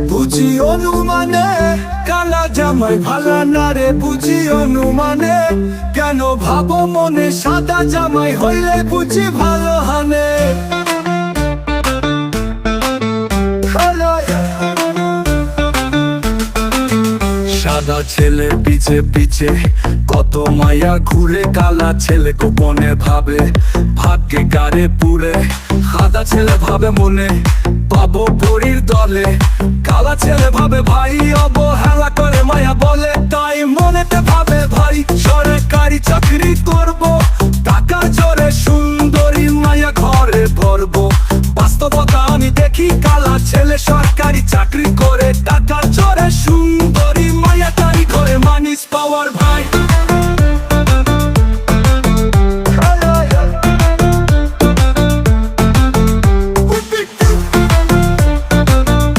বুঝি অনুমানে কালা জামাই ভালা না রে, বুঝি অনুমানে কেন ভাবো মনে সাদা জামাই হইলে বুঝি ভালো হানে। সাদা ছেলে পিছে পিছে কত মায়া ঘুরে, কালা ছেলে গোপনে ভাবে ভাগ্যে গারে পুরে। সাদা ছেলে ভাবে মনে পাবো পরীর দলে,